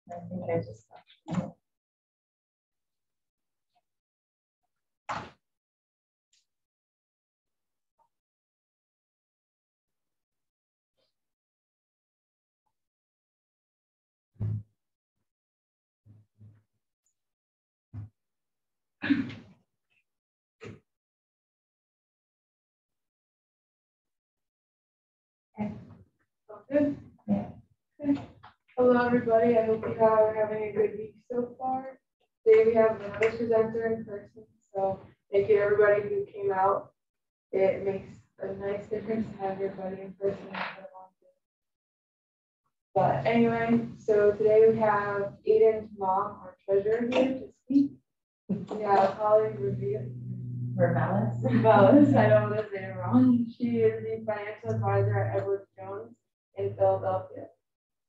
I think I just Good. Yeah. Okay. Hello, everybody. I hope you are having a good week so far. Today we have another presenter in person, so thank you to everybody who came out. It makes a nice difference to have everybody in person. But anyway, so today we have Aiden's mom, our treasurer, here to speak. We have Holly Revelis. Revelis, I don't want to say it wrong. She is the financial advisor at Edwards Jones in Philadelphia.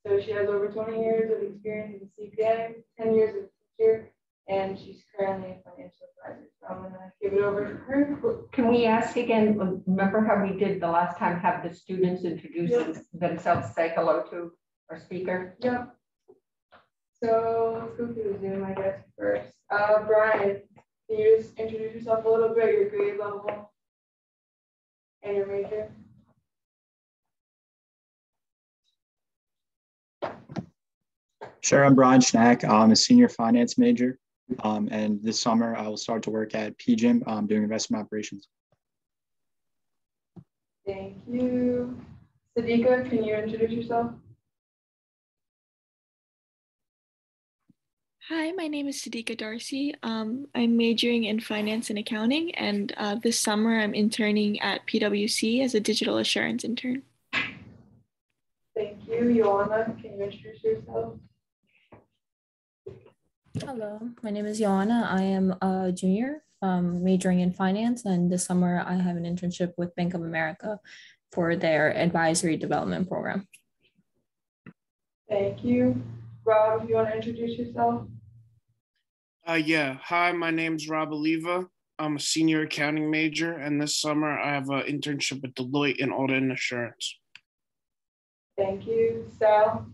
So she has over 20 years of experience as a CPA, 10 years as a teacher, and she's currently a financial advisor. So I'm going to give it over to her. Can we ask again, remember how we did the last time, have the students introduce themselves, say hello to our speaker? Yep. So let's go through the Zoom, I guess, first. Brian, can you just introduce yourself a little bit, your grade level, and your major? Sure, I'm Brian Schnack. I'm a senior finance major, and this summer I will start to work at PGIM doing investment operations. Thank you. Sadiqa, can you introduce yourself? Hi, my name is Sadiqa Darcy. I'm majoring in finance and accounting, and this summer I'm interning at PwC as a digital assurance intern. Thank you. Joanna, can you introduce yourself? Hello, my name is Joanna. I am a junior majoring in finance, and this summer I have an internship with Bank of America for their advisory development program. Thank you. Rob, if you want to introduce yourself? Yeah. Hi, my name's Rob Oliva. I'm a senior accounting major, and this summer I have an internship with Deloitte in audit and assurance. Thank you. Sal?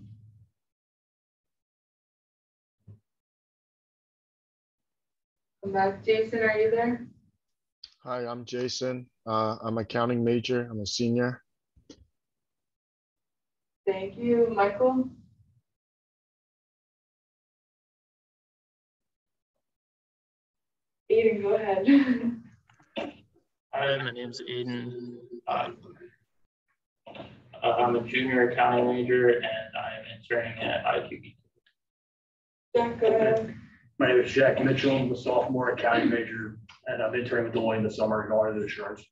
Come back. Jason, are you there? Hi, I'm Jason. I'm accounting major. I'm a senior. Thank you. Michael? Aiden, go ahead. Hi, my name's Aiden. I'm a junior accounting major and I'm interning at IQB. Jack, go ahead. My name is Jack Mitchell. I'm a sophomore accounting major and I'm interning with Deloitte this summer in audit and assurance.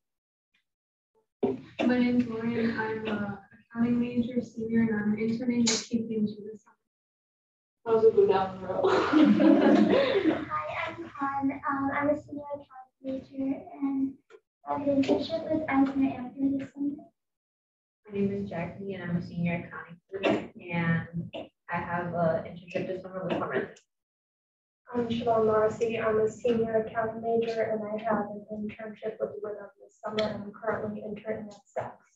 My name is Lauren. I'm an accounting major, senior, and I'm interning with KPMG this summer. How's it go down the road? Hi, I'm Han. I'm a senior accounting major and I have an internship with Eisner Amper this summer. My name is Jackie and I'm a senior accounting student and I have an internship this summer with Corman. I'm Siobhan Morrissey. I'm a senior accounting major and I have an internship with Wyndham this summer and I'm currently interning at Saks.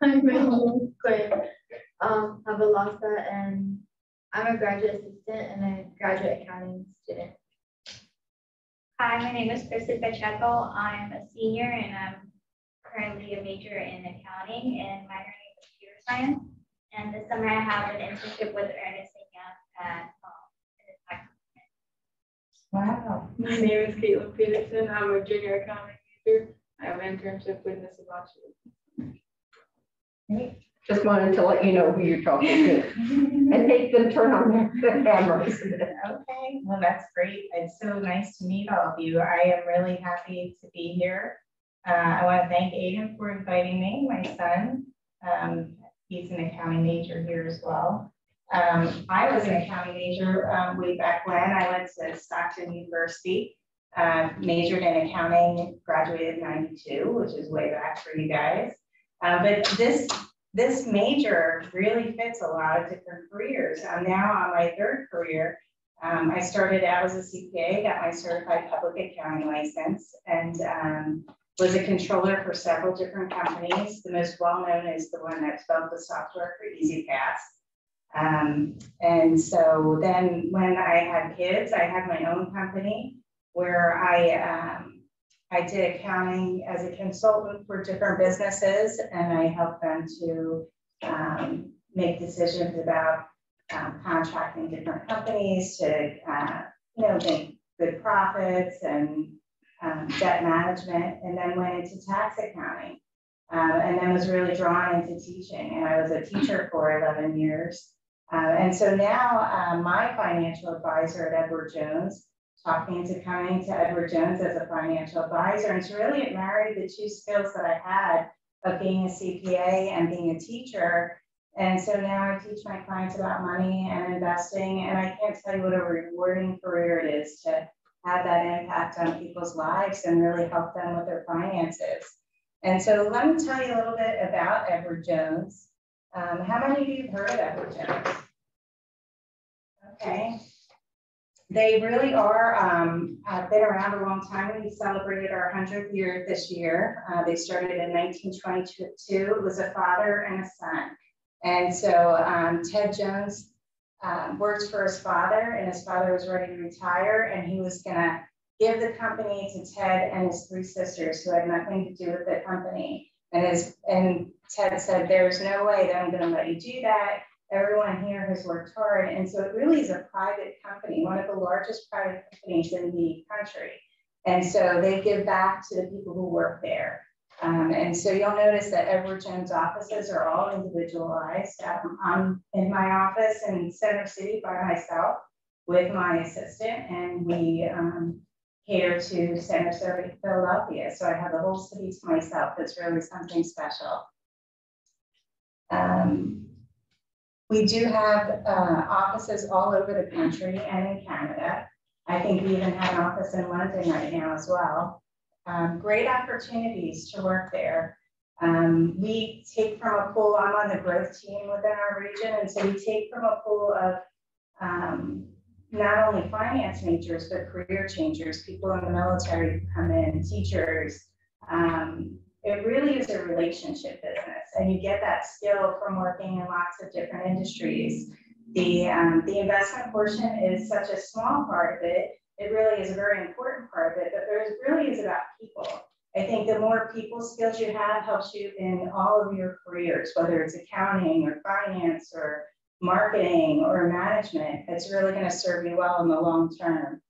Hi, my name is Claire. I'm Avalasa and I'm a graduate assistant and a graduate accounting student. Hi, my name is Kristen Pacheco. I'm a senior and I'm currently a major in accounting and minoring in computer science. And this summer I have an internship with Ernest & Young at Wow. My name is Caitlin Peterson. I'm a junior accounting major. I have an internship with Mitsubishi. Great. Just wanted to let you know who you're talking to and make them turn on their cameras. Okay, well, that's great. It's so nice to meet all of you. I am really happy to be here. I want to thank Aiden for inviting me, my son. He's an accounting major here as well. I was an accounting major way back when. I went to Stockton University, majored in accounting, graduated in '92, which is way back for you guys. But this major really fits a lot of different careers. I'm now on my third career. I started out as a CPA, got my certified public accounting license, and was a controller for several different companies. The most well-known is the one that developed the software for EasyPass. And so then when I had kids, I had my own company where I did accounting as a consultant for different businesses, and I helped them to make decisions about contracting different companies to make good profits and debt management, and then went into tax accounting, and then was really drawn into teaching. And I was a teacher for 11 years. And so now my financial advisor at Edward Jones taught me into coming to Edward Jones as a financial advisor. And so really it married the two skills that I had of being a CPA and being a teacher. And so now I teach my clients about money and investing. And I can't tell you what a rewarding career it is to have that impact on people's lives and really help them with their finances. And so let me tell you a little bit about Edward Jones. How many of you have heard of Edward Jones? Okay. They really are, have been around a long time. We celebrated our 100th year this year. They started in 1922. It was a father and a son. And so Ted Jones worked for his father, and his father was ready to retire, and he was gonna give the company to Ted and his three sisters who had nothing to do with the company. And Ted said, there's no way that I'm gonna let you do that. Everyone here has worked hard. And so it really is a private company, one of the largest private companies in the country. And so they give back to the people who work there. And so you'll notice that Edward Jones offices are all individualized. I'm in my office in Center City by myself with my assistant, and we cater to Center City, Philadelphia. So I have the whole city to myself. That's really something special. We do have offices all over the country and in Canada. I think we even have an office in London right now as well. Great opportunities to work there. We take from a pool, I'm on the growth team within our region, and so we take from a pool of not only finance majors, but career changers, people in the military who come in, teachers. It really is a relationship business, and you get that skill from working in lots of different industries. The investment portion is such a small part of it. It really is a very important part of it, but there really is about people. I think the more people skills you have helps you in all of your careers, whether it's accounting or finance or marketing or management. It's really going to serve you well in the long term.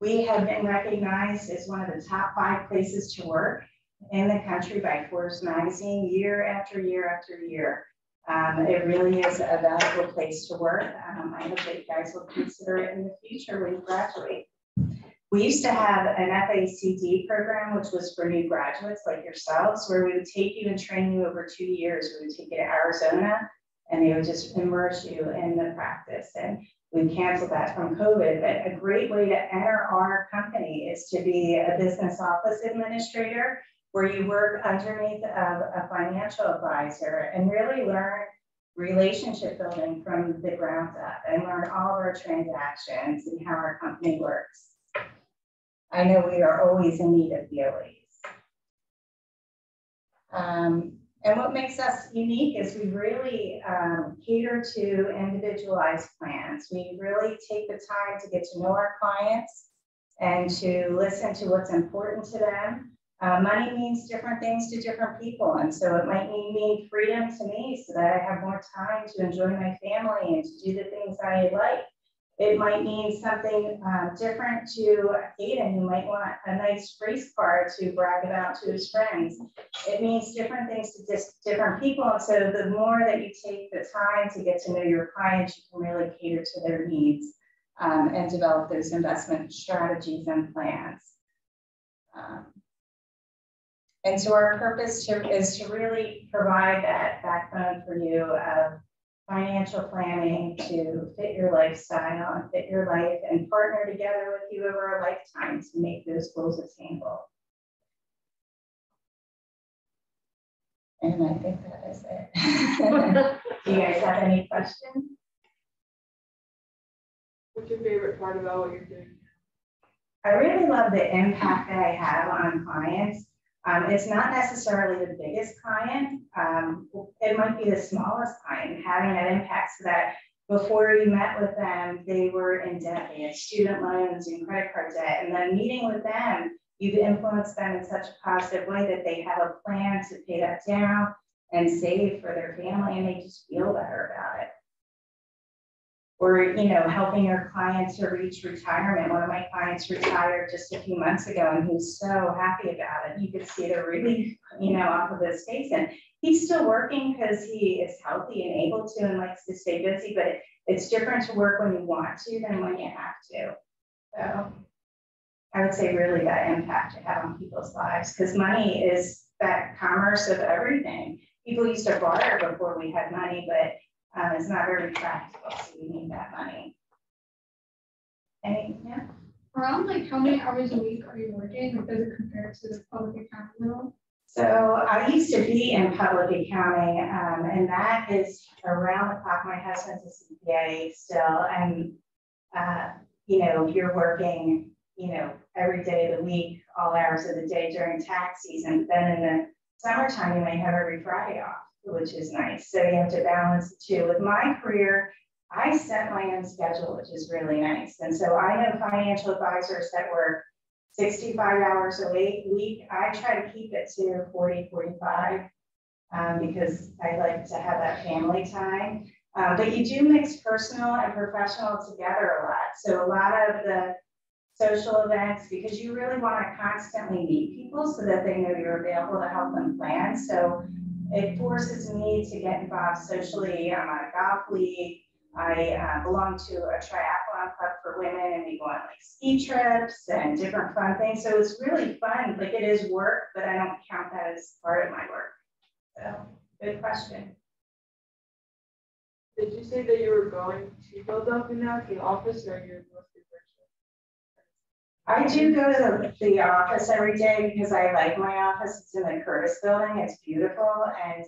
We have been recognized as one of the top 5 places to work in the country by Forbes magazine year after year after year. It really is a valuable place to work. I hope that you guys will consider it in the future when you graduate. We used to have an FACD program, which was for new graduates like yourselves, where we would take you and train you over 2 years. We would take you to Arizona, and they would just immerse you in the practice. And we canceled that from COVID, but a great way to enter our company is to be a business office administrator, where you work underneath of a financial advisor and really learn relationship building from the ground up and learn all of our transactions and how our company works. I know we are always in need of BOEs. And what makes us unique is we really cater to individualized plans. We really take the time to get to know our clients and to listen to what's important to them. Money means different things to different people. And so it might mean freedom to me so that I have more time to enjoy my family and to do the things I like. It might mean something different to Aiden, who might want a nice race car to brag about to his friends. It means different things to different people. And so the more that you take the time to get to know your clients, you can really cater to their needs and develop those investment strategies and plans. And so our purpose is to really provide that backbone for you of financial planning to fit your lifestyle and fit your life and partner together with you over a lifetime to make those goals attainable. And I think that is it. Do you guys have any questions? What's your favorite part about what you're doing? I really love the impact that I have on clients. It's not necessarily the biggest client. It might be the smallest client, having that impact so that before you met with them, they were in debt. They had student loans and credit card debt. And then meeting with them, you've influenced them in such a positive way that they have a plan to pay that down and save for their family, and they just feel better about it. Or, you know, helping your clients to reach retirement. One of my clients retired just a few months ago, and he's so happy about it. You could see the relief, you know, off of his face. And he's still working because he is healthy and able to and likes to stay busy, but it's different to work when you want to than when you have to. So I would say really that impact you have on people's lives, because money is that commerce of everything. People used to barter before we had money, but it's not very practical, so you need that money. Yeah. Around like how many hours a week are you working? Like, does it compare to the public accounting role? So I used to be in public accounting, and that is around the clock. My husband's a CPA still, and you know, you're working, you know, every day of the week, all hours of the day during tax season. Then in the summertime, you may have every Friday off, which is nice. So you have to balance the two. With my career, I set my own schedule, which is really nice. And so I know financial advisors that work 65 hours a week. I try to keep it to 40, 45 because I like to have that family time. But you do mix personal and professional together a lot. So a lot of the social events, because you really want to constantly meet people so that they know you're available to help them plan. So it forces me to get involved socially. I'm on a golf league. I belong to a triathlon club for women, and we go on like ski trips and different fun things. So it's really fun. Like, it is work, but I don't count that as part of my work. So good question. Did you say that you were going to Philadelphia now to the office, or you're mostly virtual? I do go to the office every day because I like my office. It's in the Curtis building. It's beautiful, and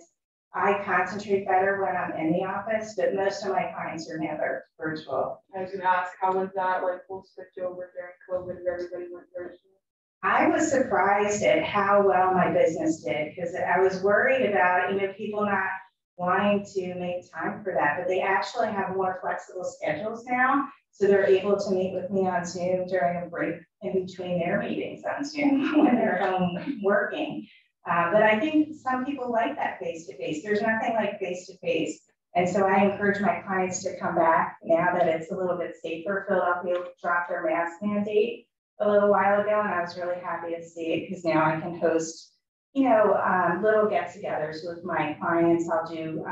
I concentrate better when I'm in the office, but most of my clients are now virtual. I was going to ask, how was that like full switch over during COVID if everybody went virtual? I was surprised at how well my business did, because I was worried about, you know, people not wanting to make time for that, but they actually have more flexible schedules now. So they're able to meet with me on Zoom during a break in between their meetings on Zoom when they're home working. But I think some people like that face-to-face. There's nothing like face-to-face. And so I encourage my clients to come back now that it's a little bit safer. Philadelphia dropped their mask mandate a little while ago, and I was really happy to see it because now I can host, you know, little get-togethers with my clients. I'll do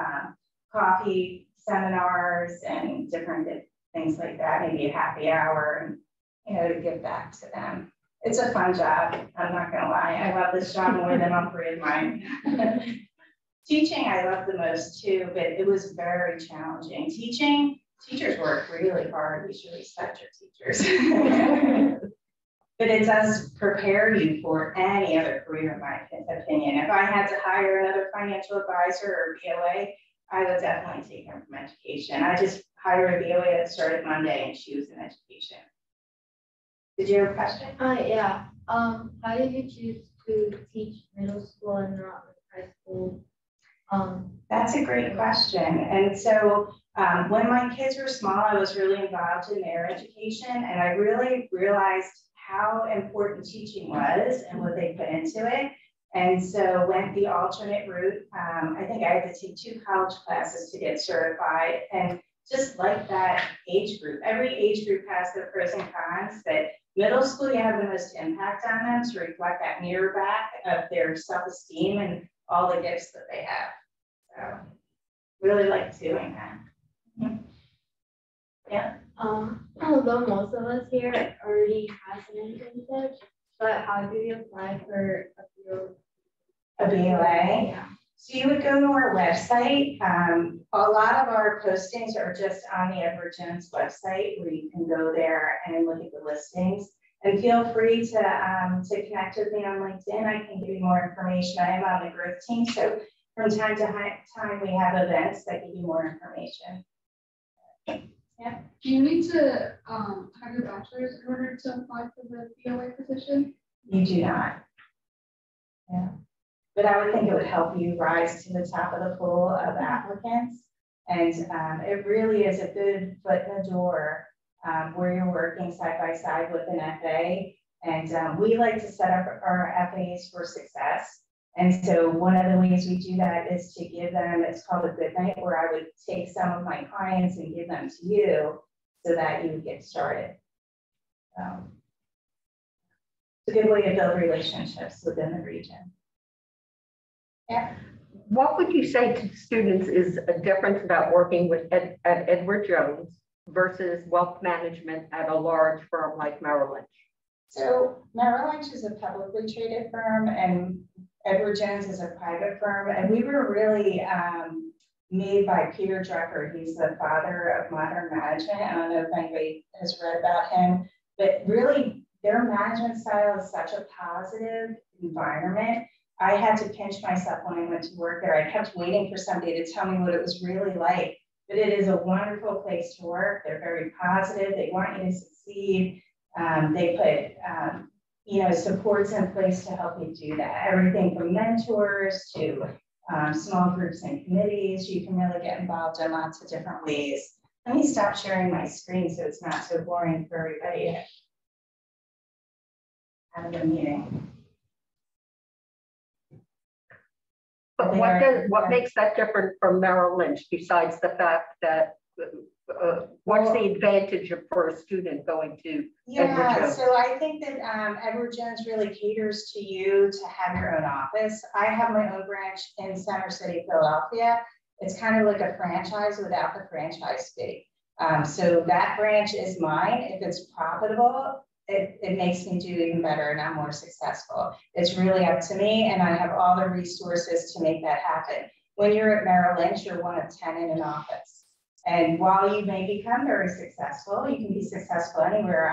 coffee seminars and different things like that, maybe a happy hour, and, you know, to give back to them. It's a fun job. I'm not gonna lie. I love this job more than all three of mine. Teaching, I love the most too, but it was very challenging. Teachers work really hard. You should respect your teachers. But it does prepare you for any other career, in my opinion. If I had to hire another financial advisor or BOA, I would definitely take them from education. I just hired a BOA that started Monday, and she was in education. Did you have a question? Yeah. How did you choose to teach middle school and not high school? That's a great question. And so when my kids were small, I was really involved in their education, and I really realized how important teaching was and what they put into it. And so went the alternate route. I think I had to take 2 college classes to get certified, and just like that age group. Every age group has their pros and cons, but middle school, you have the most impact on them to reflect that mirror back of their self-esteem and all the gifts that they have. So really like doing that. Yeah. Although most of us here already has an internship, but how do you apply for a BOA? Yeah. So you would go to our website. A lot of our postings are just on the Edward Jones website, where you can go there and look at the listings. And feel free to connect with me on LinkedIn. I can give you more information. I am on the growth team, so from time to time we have events that give you more information. Yeah. Do you need to have your bachelor's in order to apply for the BOA position? You do not. Yeah. But I would think it would help you rise to the top of the pool of applicants. And it really is a good foot in the door where you're working side by side with an FA. And we like to set up our FAs for success. And so one of the ways we do that is to give them, it's called a good night, where I would take some of my clients and give them to you so that you would get started. It's a good way to build relationships within the region. Yeah. What would you say to students is a difference about working with at Edward Jones versus wealth management at a large firm like Merrill Lynch? So Merrill Lynch is a publicly traded firm and Edward Jones is a private firm. And we were really made by Peter Drucker. He's the father of modern management. I don't know if anybody has read about him, but really their management style is such a positive environment. I had to pinch myself when I went to work there. I kept waiting for somebody to tell me what it was really like, but it is a wonderful place to work. They're very positive. They want you to succeed. They put, you know, supports in place to help you do that. Everything from mentors to small groups and committees. You can really get involved in lots of different ways. Let me stop sharing my screen so it's not so boring for everybody out of the meeting. But what makes that different from Merrill Lynch besides the fact that what's the advantage for a student going to Edward Jones? So I think that Edward Jones really caters to you to have your own office. I have my own branch in Center City, Philadelphia. It's kind of like a franchise without the franchise fee. So that branch is mine. If it's profitable, it makes me do even better and I'm more successful. It's really up to me and I have all the resources to make that happen. When you're at Merrill Lynch, you're one of 10 in an office. And while you may become very successful, you can be successful anywhere.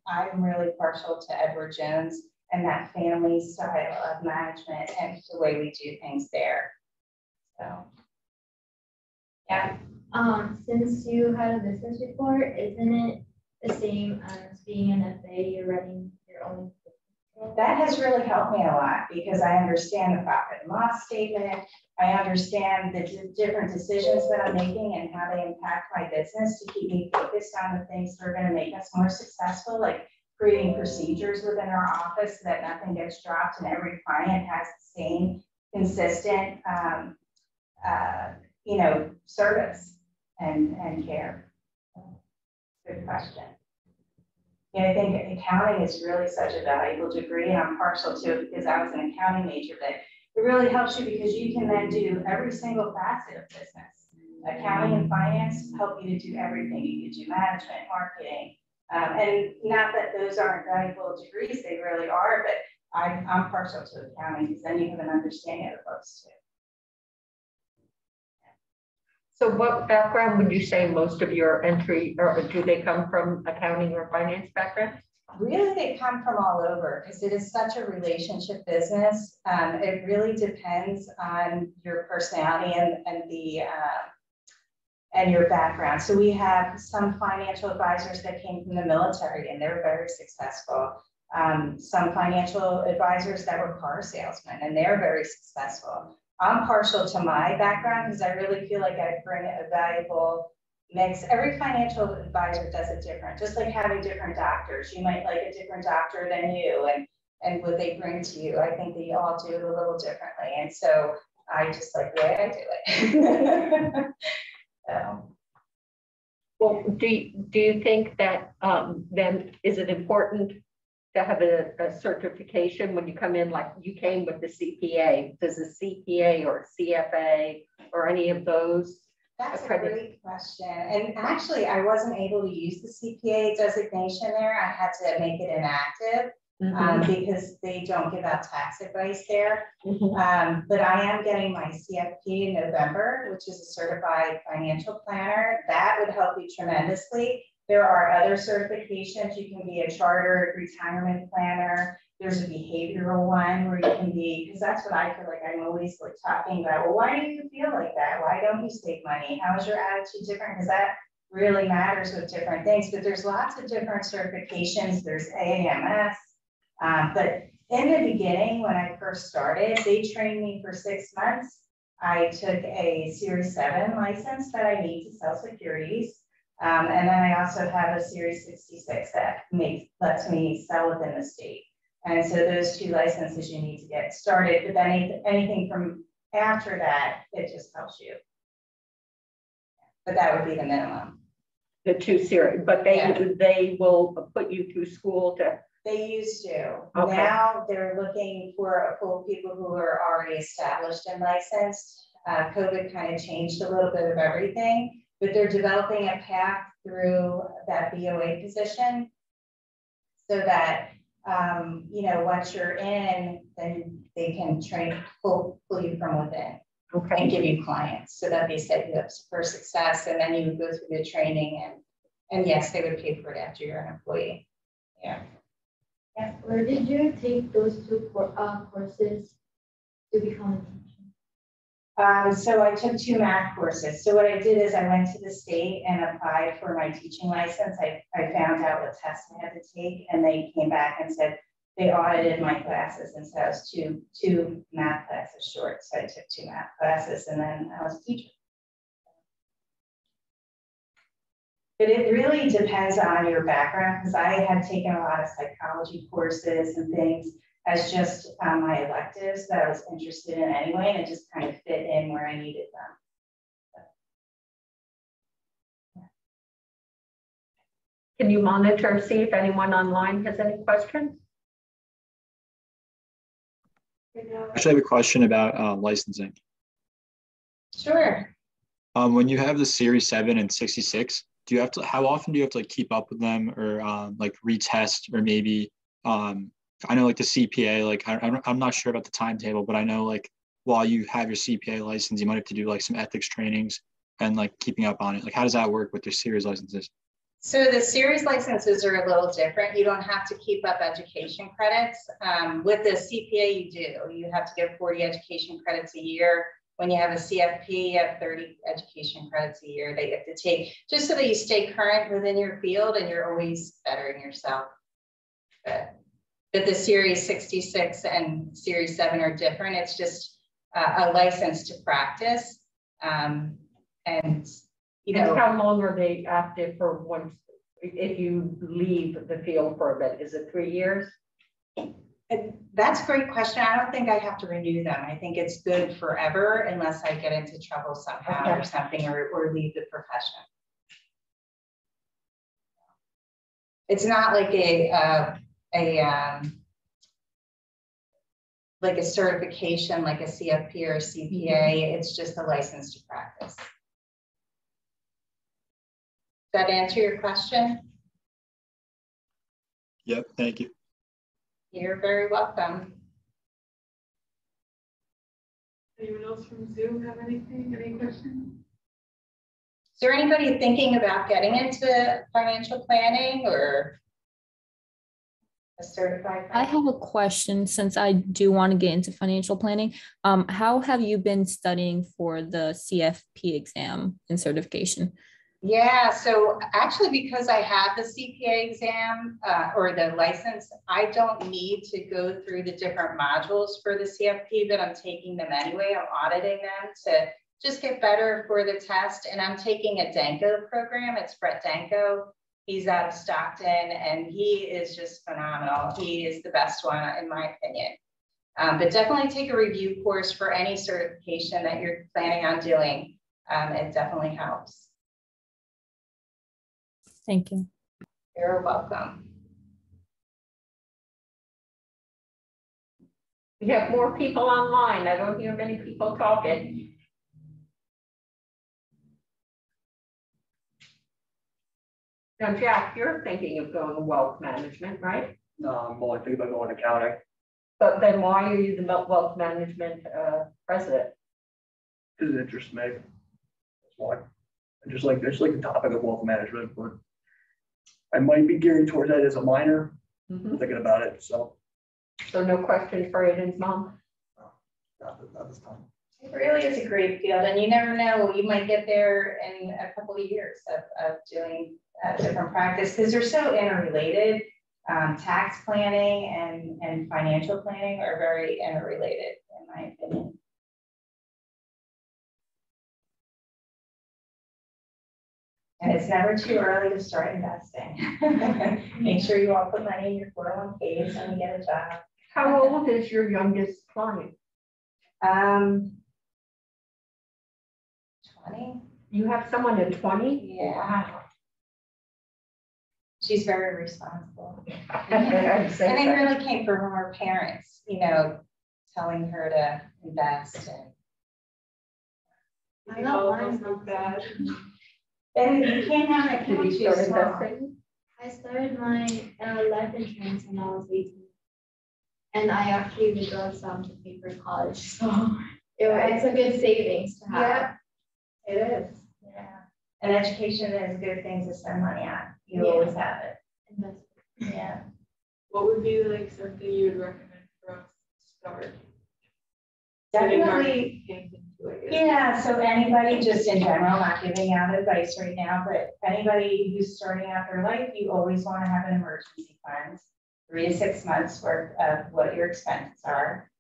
I'm really partial to Edward Jones and that family style of management and the way we do things there. So, yeah. Since you had a business before, isn't it the same as being an FA, you're running your own business? That has really helped me a lot because I understand the profit and loss statement. I understand the different decisions that I'm making and how they impact my business to keep me focused on the things that are going to make us more successful, like creating procedures within our office so that nothing gets dropped and every client has the same consistent, you know, service and care. Good question. Yeah, I think accounting is really such a valuable degree, and I'm partial to it because I was an accounting major, but it really helps you because you can then do every single facet of business. Accounting and finance help you to do everything. You can do management, marketing, and not that those aren't valuable degrees, they really are, but I'm partial to accounting because then you have an understanding of the books too. So what background would you say most of your entry, or do they come from accounting or finance background? Really, they come from all over because it is such a relationship business. It really depends on your personality and your background. So we have some financial advisors that came from the military and they're very successful. Some financial advisors that were car salesmen and they're very successful. I'm partial to my background because I really feel like I bring a valuable mix. Every financial advisor does it different, just like having different doctors. You might like a different doctor than you and what they bring to you. I think they all do it a little differently. And so I just like the way I do it. So. Well, do you think that then is it important to have a certification when you come in, like you came with the CPA? Does a CPA or CFA or any of those? That's a great question. And actually, I wasn't able to use the CPA designation there. I had to make it inactive because they don't give out tax advice there. But I am getting my CFP in November, which is a certified financial planner. That would help you tremendously. There are other certifications. You can be a chartered retirement planner. There's a behavioral one where you can be, because that's what I feel like I'm always like talking about. Well, why do you feel like that? Why don't you save money? How is your attitude different? Because that really matters with different things. But there's lots of different certifications. There's AAMS, but In the beginning, when I first started, they trained me for 6 months. I took a Series 7 license that I need to sell securities. And then I also have a Series 66 that lets me sell within the state. And so those 2 licenses you need to get started, but then anything from after that, it just helps you. But that would be the minimum. The 2 series, but they will put you through school to. They used to. Okay. Now they're looking for a pool of people who are already established and licensed. COVID kind of changed a little bit of everything, but they're developing a path through that BOA position so that, you know, once you're in, then they can pull you from within. Okay. And give you clients so that they set you up for success, and then you would go through the training, and yes, they would pay for it after you're an employee. Yeah. Yeah. Where did you take those 2 courses to become a teacher? So I took 2 math courses. So what I did is I went to the state and applied for my teaching license. I found out what tests I had to take, and they came back and said they audited my classes, and so I was two math classes short. So I took 2 math classes, and then I was a teacher. But it really depends on your background, because I had taken a lot of psychology courses and things as just my electives that I was interested in anyway, and it just kind of fit in where I needed them. Can you monitor, see if anyone online has any questions? Actually, I have a question about licensing. Sure. When you have the Series 7 and 66, do you have to? How often do you have to like keep up with them, or like retest, or maybe? I know like the CPA, like I'm not sure about the timetable, but I know like while you have your CPA license, you might have to do like some ethics trainings and like keeping up on it. Like, how does that work with your series licenses? So the series licenses are a little different. You don't have to keep up education credits. With the CPA, you do. You have to get 40 education credits a year. When you have a CFP, you have 30 education credits a year that you have to take, just so that you stay current within your field and you're always bettering yourself. But the Series 66 and Series 7 are different. It's just a license to practice. And you know, how long are they active for once, if you leave the field for a bit? Is it 3 years? That's a great question. I don't think I have to renew them. I think it's good forever unless I get into trouble somehow or something, or leave the profession. It's not like like a certification, like a CFP or a CPA. It's just a license to practice. Does that answer your question? Yep, thank you. You're very welcome. Anyone else from Zoom have anything, any questions? Is there anybody thinking about getting into financial planning or a certified? I have a question, since I do want to get into financial planning. How have you been studying for the CFP exam and certification? Yeah, so actually, because I have the CPA exam or the license, I don't need to go through the different modules for the CFP, but I'm taking them anyway. I'm auditing them to just get better for the test. And I'm taking a Danko program. It's Brett Danko. He's out of Stockton, and he is just phenomenal. He is the best one, in my opinion. But definitely take a review course for any certification that you're planning on doing. It definitely helps. Thank you. You're welcome. We have more people online. I don't hear many people talking. Now, Jack, you're thinking of going to wealth management, right? No, I'm only thinking about going to accounting. But then why are you the wealth management president? Because it interests me. That's why. I just like the topic of wealth management, but I might be gearing towards that as a minor. Thinking about it, so. So no questions for Aiden's mom? No, not this time. It really is a great field, and you never know, you might get there in a couple of years of doing different practice, because they're so interrelated. Tax planning and financial planning are very interrelated, in my opinion. And it's never too early to start investing. Make sure you all put money in your 401ks when you get a job. How old is your youngest client? 20. You have someone at 20? Yeah. Wow. She's very responsible. And And it really came from her parents, you know, telling her to invest. And I know mine's not bad. and you can't have an account Did you too start small. investing? I started my life insurance when I was 18. And I actually withdrew some to pay for college. So it's a good savings to have. Yeah, it is. Yeah. And education is a good thing to spend money on. You always have it. Invest. Yeah. What would be like something you would recommend for us to start? Definitely. Yeah, so anybody just in general, not giving out advice right now, but anybody who's starting out their life, you always want to have an emergency fund, 3 to 6 months worth of what your expenses are.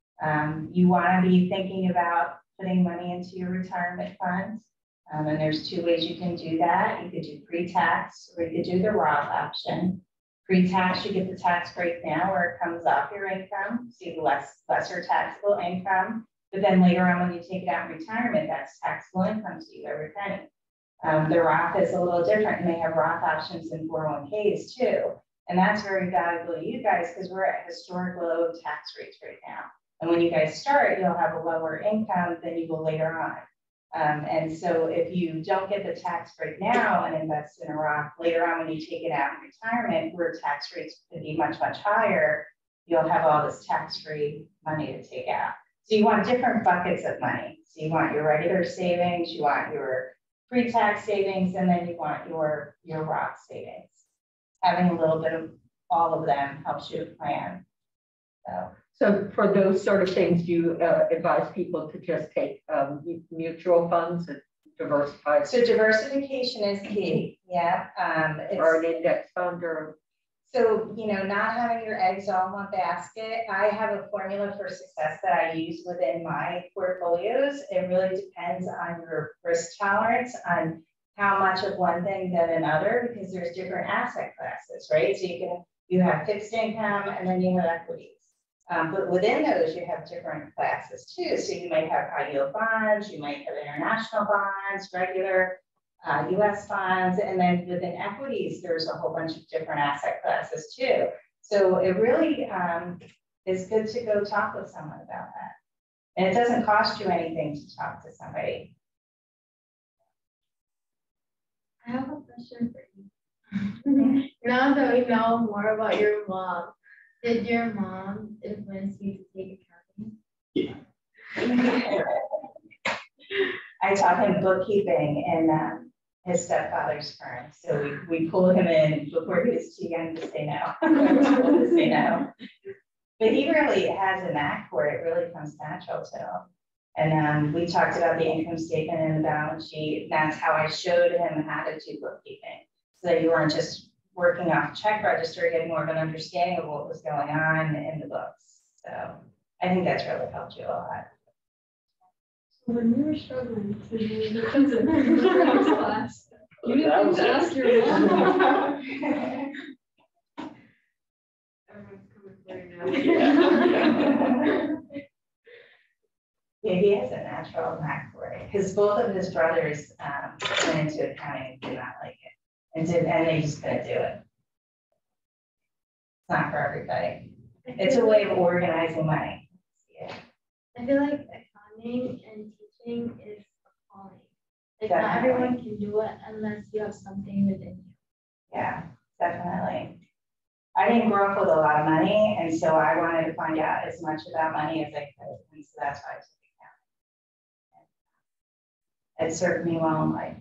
You want to be thinking about putting money into your retirement funds. And there's 2 ways you can do that. You could do pre-tax or you could do the Roth option. Pre-tax, you get the tax break now where it comes off your income, so you have lesser taxable income. But then later on, when you take it out in retirement, that's taxable income to you every penny. The Roth is a little different, and they have Roth options in 401ks too. And that's very valuable to you guys because we're at historic low tax rates right now. And when you guys start, you'll have a lower income than you will later on. And so if you don't get the tax break now and invest in a Roth, later on when you take it out in retirement, where tax rates could be much, much higher, you'll have all this tax-free money to take out. So you want different buckets of money. So you want your regular savings, you want your pre-tax savings, and then you want your Roth savings. Having a little bit of all of them helps you plan. So for those sort of things, do you advise people to just take mutual funds and diversify? So diversification is key. Yeah. Or an index fund or. So, you know, not having your eggs all in one basket. I have a formula for success that I use within my portfolios. It really depends on your risk tolerance, on how much of one thing than another, because there's different asset classes, right? So you have fixed income and then you have equities. But within those, you have different classes too. So you might have high yield bonds, you might have international bonds, regular US bonds, and then within equities, there's a whole bunch of different asset classes too. So it really is good to go talk with someone about that. And it doesn't cost you anything to talk to somebody. I have a question for you. Now that we know more about your mom, did your mom influence you to take accounting? Yeah. I taught him bookkeeping in his stepfather's firm. So we pulled him in before he was too young to say no. To say no. But he really has a knack for it. It really comes natural to him. And we talked about the income statement and the balance sheet. That's how I showed him how to do bookkeeping. So that you weren't just working off check register, getting more of an understanding of what was going on in the books. So I think that's really helped you a lot. When you were struggling to do the physics class, you didn't to ask your mom. Everyone's coming for you now. Yeah, he has a natural knack for it because both of his brothers went into accounting and did not like it, and they just couldn't do it. It's not for everybody. It's a way of organizing money. Yeah. I feel like accounting and teaching is a calling. Like Definitely. not everyone can do it unless you have something within you. Yeah, definitely. I didn't grow up with a lot of money, and so I wanted to find out as much about money as I could, and so that's why I took accounting. It served me well in life.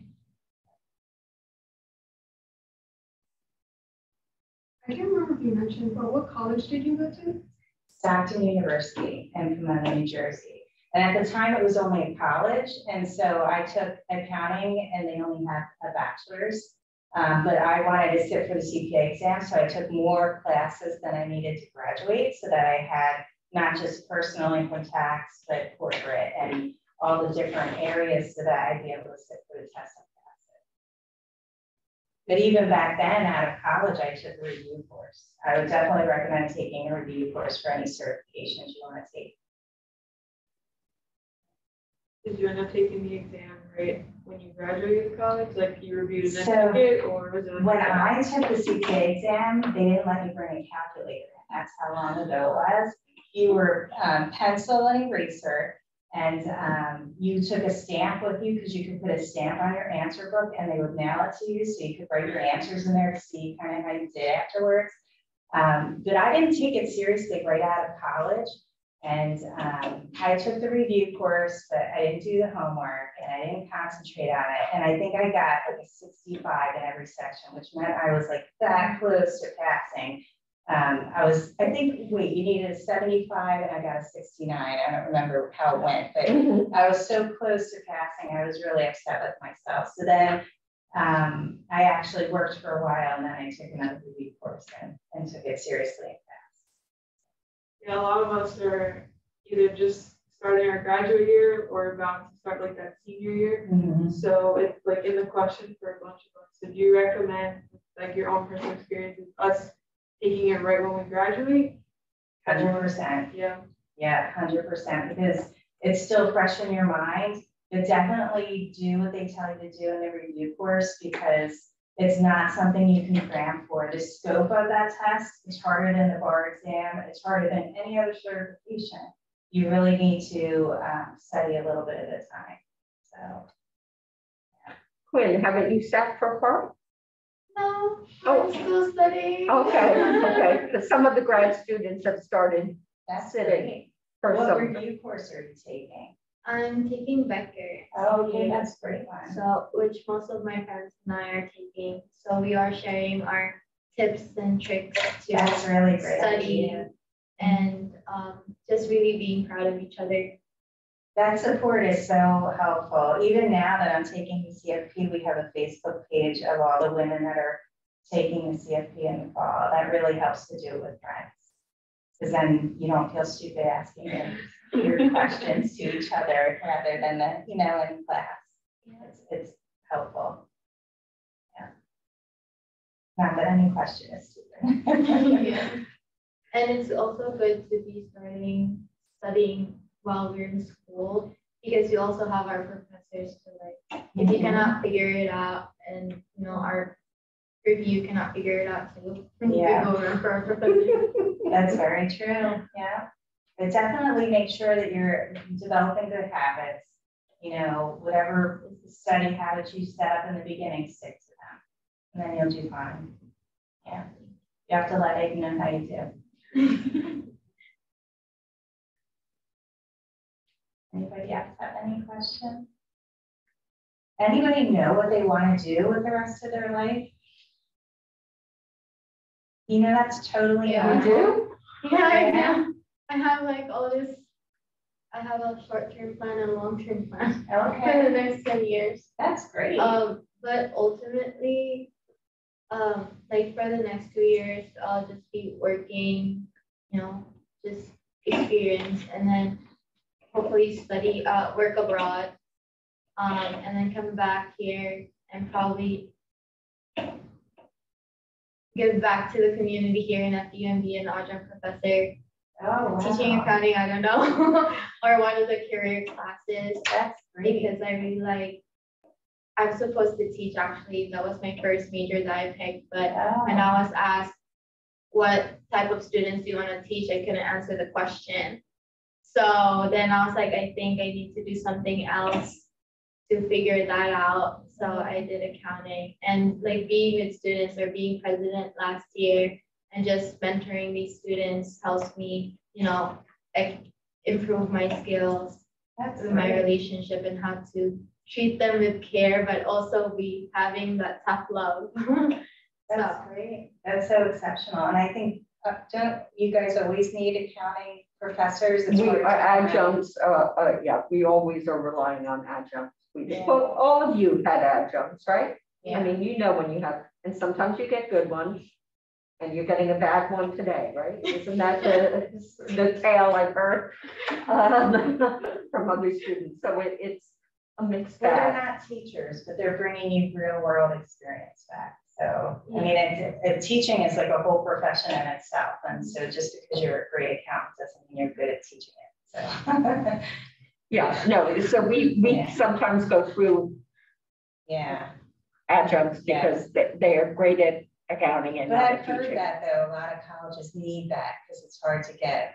I can't remember if you mentioned, but what college did you go to? Stockton University in Pomona, New Jersey. And at the time it was only a college. And so I took accounting and they only had a bachelor's. But I wanted to sit for the CPA exam, so I took more classes than I needed to graduate so that I had not just personal income tax, but corporate and all the different areas so that I'd be able to sit for the test and pass it. But even back then, out of college, I took a review course. I would definitely recommend taking a review course for any certifications you want to take. Did you end up taking the exam right when you graduated college? Like you reviewed an certificate, or was it like when I took the CPA exam, they didn't let me bring a calculator. That's how long ago it was. You were pencil and eraser, and you took a stamp with you because you could put a stamp on your answer book and they would mail it to you so you could write your answers in there to see kind of how you did afterwards. But I didn't take it seriously right out of college. And I took the review course, but I didn't do the homework and I didn't concentrate on it. And I think I got like a 65 in every section, which meant I was like that close to passing. I think, wait, you needed a 75 and I got a 69. I don't remember how it went, but I was so close to passing. I was really upset with myself. So then I actually worked for a while and then I took another review course and took it seriously and passed. Yeah, a lot of us are either just starting our graduate year or about to start like that senior year. So it's like in the question for a bunch of us, so do you recommend like your own personal experiences, us taking it right when we graduate? 100%. Yeah. Yeah, 100%, because it's still fresh in your mind, but definitely do what they tell you to do in the review course because it's not something you can cram for. The scope of that test is harder than the bar exam. It's harder than any other certification. You really need to study a little bit at a time. So, yeah. Quinn, haven't you sat for bar? No, I'm still studying. Okay, because some of the grad students have started sitting. What review course are you taking? I'm taking Becker. Oh, okay, that's a great one. So, which most of my friends and I are taking. So we are sharing our tips and tricks to that's really great study idea. And just really being proud of each other. That support is so helpful. Even now that I'm taking the CFP, we have a Facebook page of all the women that are taking the CFP in the fall. That really helps to do it with friends. Because then you don't feel stupid asking your questions to each other rather than in class. It's helpful. Yeah. Not that any question is stupid. Yeah. And it's also good to be studying while we're in school because you also have our professors to like if you cannot figure it out and our review cannot figure it out too. Yeah. You go around for our professor. That's very true. Yeah. But definitely make sure that you're developing good habits. Whatever study habits you set up in the beginning, stick to them. And then you'll do fine. Yeah. You have to let Aiden know how you do. Anybody else have any questions? Anybody know what they want to do with the rest of their life? That's totally normal. Yeah, I have like all this. I have a short-term plan and a long-term plan for the next 10 years. That's great. But ultimately, like for the next 2 years, I'll just be working, just experience, and then hopefully study, work abroad, and then come back here and probably give back to the community here in FU and be an adjunct professor. Oh, wow. Teaching accounting, I don't know, or one of the career classes. That's great. Because I really I'm supposed to teach actually. That was my first major that I picked, but when I was asked what type of students do you want to teach, I couldn't answer the question. So then I was like, I think I need to do something else to figure that out. So I did accounting and like being with students or being president last year and just mentoring these students helps me, improve my skills, my relationship and how to treat them with care, but also be having that tough love. That's great. That's so exceptional. And I think, don't you guys always need accounting professors? We are adjuncts. Yeah, we always are relying on adjuncts. Well, all of you had adjuncts, right? I mean, you know when you have, and sometimes you get good ones, and you're getting a bad one today, right? Isn't that the tale I've heard from other students? So it's a mixed Well, they're bag. not teachers, but they're bringing you real world experience back. So, I mean, teaching is like a whole profession in itself. And so just because you're a great accountant doesn't mean you're good at teaching it. So. Yeah, no, so we sometimes go through adjuncts because they are great at accounting and but not I've at heard teaching. that though, a lot of colleges need that because it's hard to get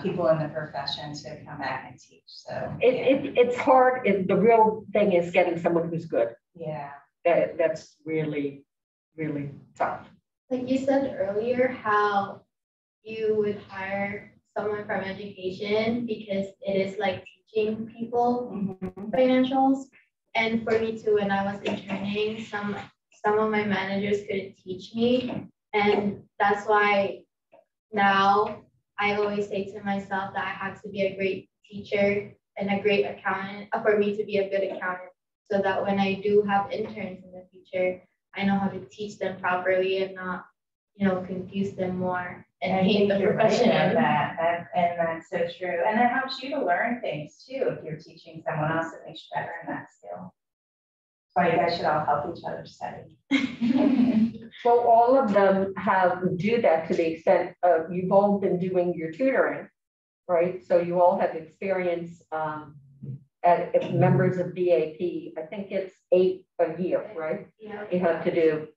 people in the profession to come back and teach. So it's hard. The real thing is getting someone who's good. Yeah. That's really, really tough. Like you said earlier, how you would hire someone from education because it is like teaching people financials. And for me too, when I was interning, some of my managers couldn't teach me. And that's why now I always say to myself that I have to be a great teacher and a great accountant for me to be a good accountant. So that when I do have interns in the future, I know how to teach them properly and not, confuse them more and hate the profession. And that's so true. And that helps you to learn things too. If you're teaching someone else, it makes you better in that skill. That's why you guys should all help each other study. Well, all of them do that to the extent of you've all been doing your tutoring, right? So you all have experience as members of BAP. I think it's 8 a year, right? Yeah. You have to do.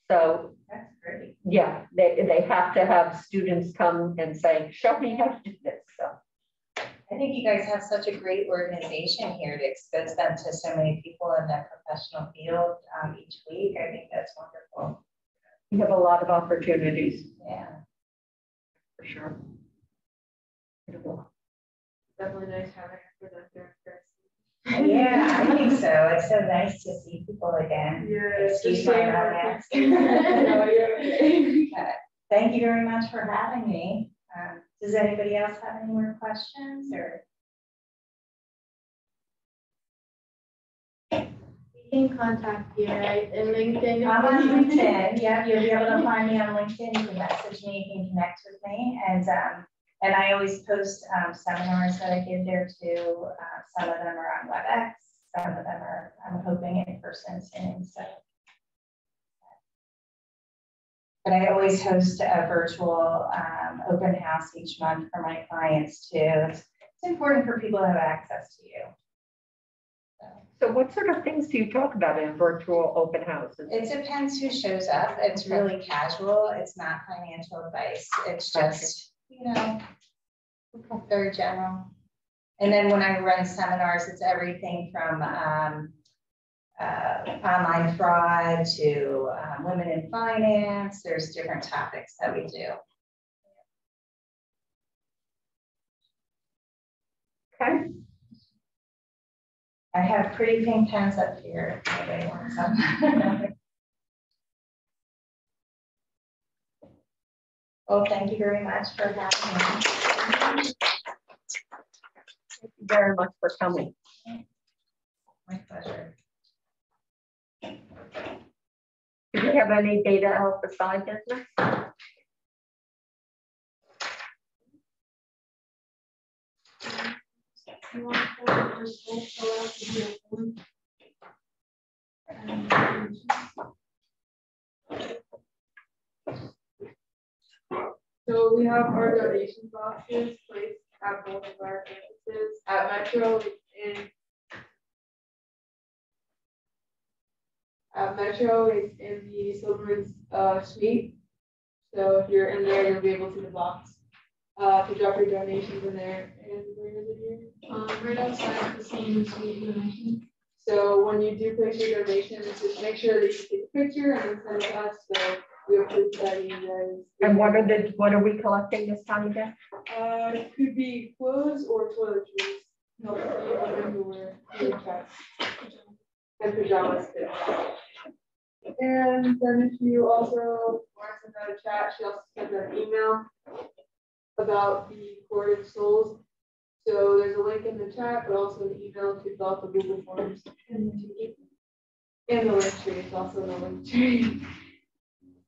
So that's great. Yeah, they have to have students come and say, show me how to do this. So I think you guys have such a great organization here to expose them to so many people in the professional field each week. I think that's wonderful. You have a lot of opportunities. Yeah. For sure. Definitely nice having her for that there. Yeah, I think so. It's so nice to see people again. Yeah, excuse my romance. Thank you very much for having me. Does anybody else have any more questions or? You can contact you, right? And LinkedIn. I'm on LinkedIn. Yeah, you'll be able to find me on LinkedIn. You can message me, you can connect with me. And I always post seminars that I give there too. Some of them are on WebEx, some of them are, I'm hoping, in person soon. So, but I always host a virtual open house each month for my clients too. It's important for people to have access to you. So what sort of things do you talk about in virtual open houses? It depends who shows up. It's really casual. It's not financial advice. It's just, very general. And then when I run seminars, it's everything from online fraud to women in finance. There's different topics that we do. Okay. I have pretty pink pens up here if anybody wants some. Well, thank you very much for having me. Thank you very much for coming. My pleasure. Do you have any data out beside business? So we have our donation boxes placed at both of our campuses. At Metro, it's in the Silverman's suite. So if you're in there, you'll be able to see the box to drop your donations in there. And where is it here? Right outside the same suite donation. So when you do place your donations, just make sure that you take a picture and then send it to us. So we have proof that you guys. And what are we collecting this time again? It could be clothes or toiletries. No, underwear, and pajamas too. And then if you also want to send out a chat, she also sent an email about the recorded souls. So there's a link in the chat, but also an email to fill out the Google Forms. And the link tree is also the link tree.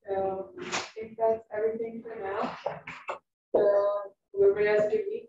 So I think that's everything for now. So everybody has a good week.